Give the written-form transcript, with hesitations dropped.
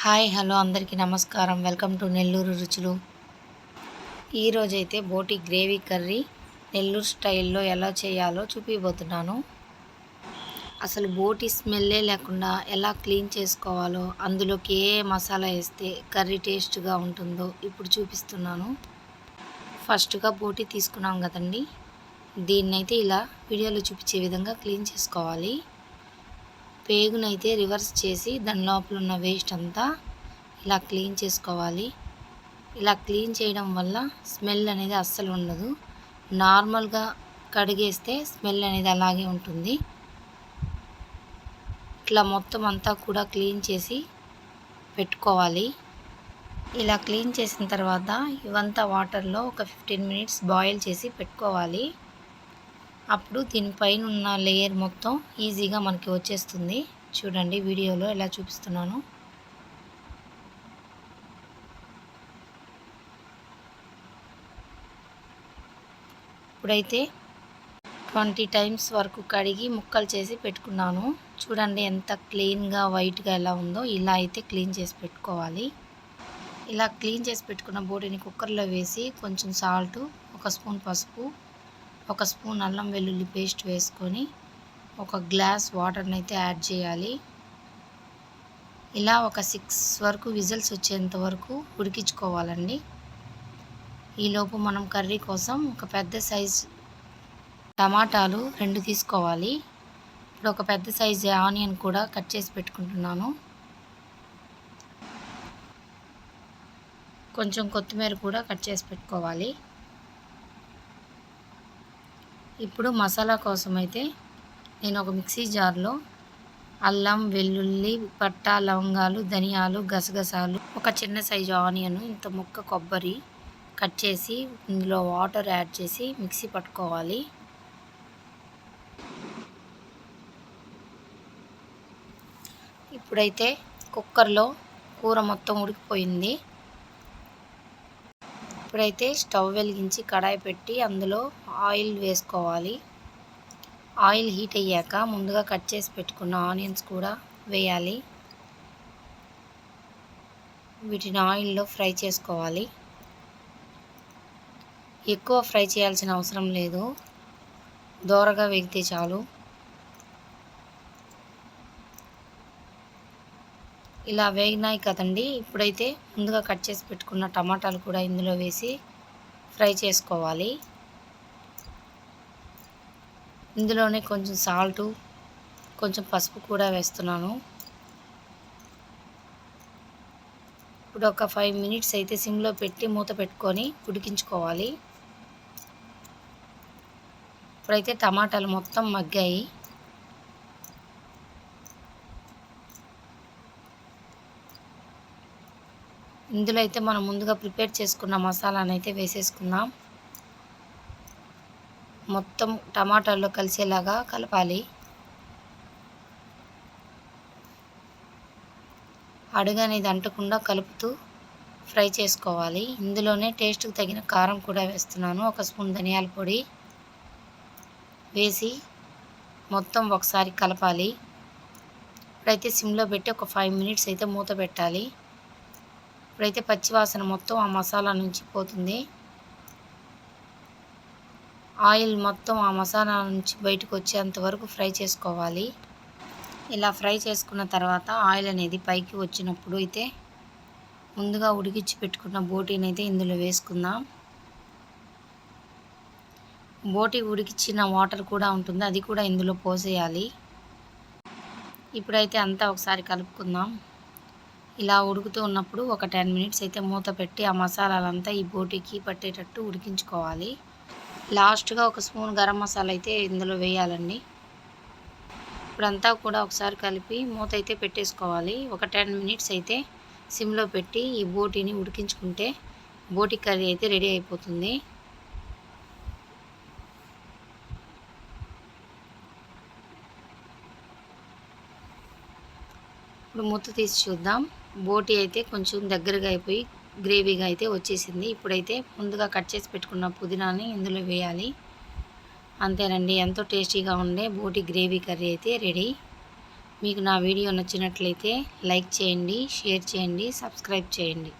Hi hello అందరికీ నమస్కారం. Welcome to Nellore రుచులు. ఈరోజైతే బోటి గ్రేవీ కర్రీ నెల్లూరు స్టైల్లో ఎలా చేయాలో చూపిపోతున్నాను. అసలు బోటి స్మెల్లే లేకుండా ఎలా క్లీన్ చేసుకోవాలో, అందులోకి ఏ మసాలా వేస్తే కర్రీ టేస్ట్గా ఉంటుందో ఇప్పుడు చూపిస్తున్నాను. ఫస్ట్గా బోటి తీసుకున్నాం కదండి, దీన్నైతే ఇలా వీడియోలో చూపించే విధంగా క్లీన్ చేసుకోవాలి. పేగునైతే రివర్స్ చేసి దాని లోపల ఉన్న వేస్ట్ అంతా ఇలా క్లీన్ చేసుకోవాలి. ఇలా క్లీన్ చేయడం వల్ల స్మెల్ అనేది అస్సలు ఉండదు. నార్మల్గా కడిగేస్తే స్మెల్ అనేది అలాగే ఉంటుంది. ఇట్లా మొత్తం అంతా కూడా క్లీన్ చేసి పెట్టుకోవాలి. ఇలా క్లీన్ చేసిన తర్వాత ఇవంతా వాటర్లో ఒక 15 మినిట్స్ బాయిల్ చేసి పెట్టుకోవాలి. అప్పుడు దీనిపైన ఉన్న లేయర్ మొత్తం ఈజీగా మనకి వచ్చేస్తుంది. చూడండి, వీడియోలో ఎలా చూపిస్తున్నాను. ఇప్పుడైతే 20 టైమ్స్ వరకు కడిగి ముక్కలు చేసి పెట్టుకున్నాను. చూడండి ఎంత క్లీన్గా వైట్గా ఎలా ఉందో. ఇలా అయితే క్లీన్ చేసి పెట్టుకోవాలి. ఇలా క్లీన్ చేసి పెట్టుకున్న బోటిని కుక్కర్లో వేసి కొంచెం సాల్టు, 1 స్పూన్ పసుపు, 1 స్పూన్ అల్లం వెల్లుల్లి పేస్ట్ వేసుకొని ఒక గ్లాస్ వాటర్ని అయితే యాడ్ చేయాలి. ఇలా ఒక 6 వరకు విజిల్స్ వచ్చేంత వరకు ఉడికించుకోవాలండి. ఈలోపు మనం కర్రీ కోసం ఒక పెద్ద సైజ్ టమాటాలు 2 తీసుకోవాలి. ఇప్పుడు ఒక పెద్ద సైజు ఆనియన్ కూడా కట్ చేసి పెట్టుకుంటున్నాను. కొంచెం కొత్తిమీర కూడా కట్ చేసి పెట్టుకోవాలి. ఇప్పుడు మసాలా కోసం అయితే నేను ఒక మిక్సీ జార్లో అల్లం, వెల్లుల్లి, పట్టా, లవంగాలు, ధనియాలు, గసగసాలు, ఒక చిన్న సైజు ఆనియన్, ఇంత ముక్క కొబ్బరి కట్ చేసి ఇందులో వాటర్ యాడ్ చేసి మిక్సీ పట్టుకోవాలి. ఇప్పుడైతే కుక్కర్లో కూర మొత్తం ఉడికిపోయింది. ఇప్పుడైతే స్టవ్ వెలిగించి కడాయి పెట్టి అందులో ఆయిల్ వేసుకోవాలి. ఆయిల్ హీట్ అయ్యాక ముందుగా కట్ చేసి పెట్టుకున్న ఆనియన్స్ కూడా వేయాలి. వీటిని ఆయిల్లో ఫ్రై చేసుకోవాలి. ఎక్కువ ఫ్రై చేయాల్సిన అవసరం లేదు, దోరగా వేగితే చాలు. ఇలా వేగినాయి కదండి. ఇప్పుడైతే ముందుగా కట్ చేసి పెట్టుకున్న టమాటాలు కూడా ఇందులో వేసి ఫ్రై చేసుకోవాలి. ఇందులోనే కొంచెం సాల్టు, కొంచెం పసుపు కూడా వేస్తున్నాను. ఇప్పుడు ఒక 5 మినిట్స్ అయితే సిమ్లో పెట్టి మూత పెట్టుకొని ఉడికించుకోవాలి. ఇప్పుడైతే టమాటాలు మొత్తం మగ్గాయి. ఇందులో అయితే మనం ముందుగా ప్రిపేర్ చేసుకున్న మసాలాను అయితే వేసేసుకుందాం. మొత్తం టమాటాల్లో కలిసేలాగా కలపాలి. అడుగు అనేది అంటకుండా కలుపుతూ ఫ్రై చేసుకోవాలి. ఇందులోనే టేస్ట్కి తగిన కారం కూడా వేస్తున్నాను. 1 స్పూన్ ధనియాల పొడి వేసి మొత్తం ఒకసారి కలపాలి. ఇప్పుడైతే సిమ్లో పెట్టి ఒక 5 మినిట్స్ అయితే మూత పెట్టాలి. ఇప్పుడైతే పచ్చివాసన మొత్తం ఆ మసాలా నుంచి పోతుంది. ఆయిల్ మొత్తం ఆ మసాలా నుంచి బయటకు వచ్చేంత వరకు ఫ్రై చేసుకోవాలి. ఇలా ఫ్రై చేసుకున్న తర్వాత ఆయిల్ అనేది పైకి వచ్చినప్పుడు అయితే ముందుగా ఉడికించి పెట్టుకున్న బోటీని అయితే ఇందులో వేసుకుందాం. బోటీ ఉడికించిన వాటర్ కూడా ఉంటుంది, అది కూడా ఇందులో పోసేయాలి. ఇప్పుడైతే అంతా ఒకసారి కలుపుకుందాం. ఇలా ఉడుకుతూ ఉన్నప్పుడు ఒక 10 మినిట్స్ అయితే మూత పెట్టి ఆ మసాలాలంతా ఈ బోటీకి పట్టేటట్టు ఉడికించుకోవాలి. లాస్ట్గా 1 స్పూన్ గరం మసాలా అయితే ఇందులో వేయాలండి. ఇప్పుడంతా కూడా ఒకసారి కలిపి మూత అయితే పెట్టేసుకోవాలి. ఒక 10 మినిట్స్ అయితే సిమ్లో పెట్టి ఈ బోటీని ఉడికించుకుంటే బోటీ కర్రీ అయితే రెడీ అయిపోతుంది. ఇప్పుడు మూత తీసి చూద్దాం. బోటీ అయితే కొంచెం దగ్గరగా అయిపోయి గ్రేవీగా అయితే వచ్చేసింది. ఇప్పుడైతే ముందుగా కట్ చేసి పెట్టుకున్న పుదీనాని ఇందులో వేయాలి. అంతేనండి, ఎంతో టేస్టీగా ఉండే బోటీ గ్రేవీ కర్రీ అయితే రెడీ. మీకు నా వీడియో నచ్చినట్లయితే లైక్ చేయండి, షేర్ చేయండి, సబ్స్క్రైబ్ చేయండి.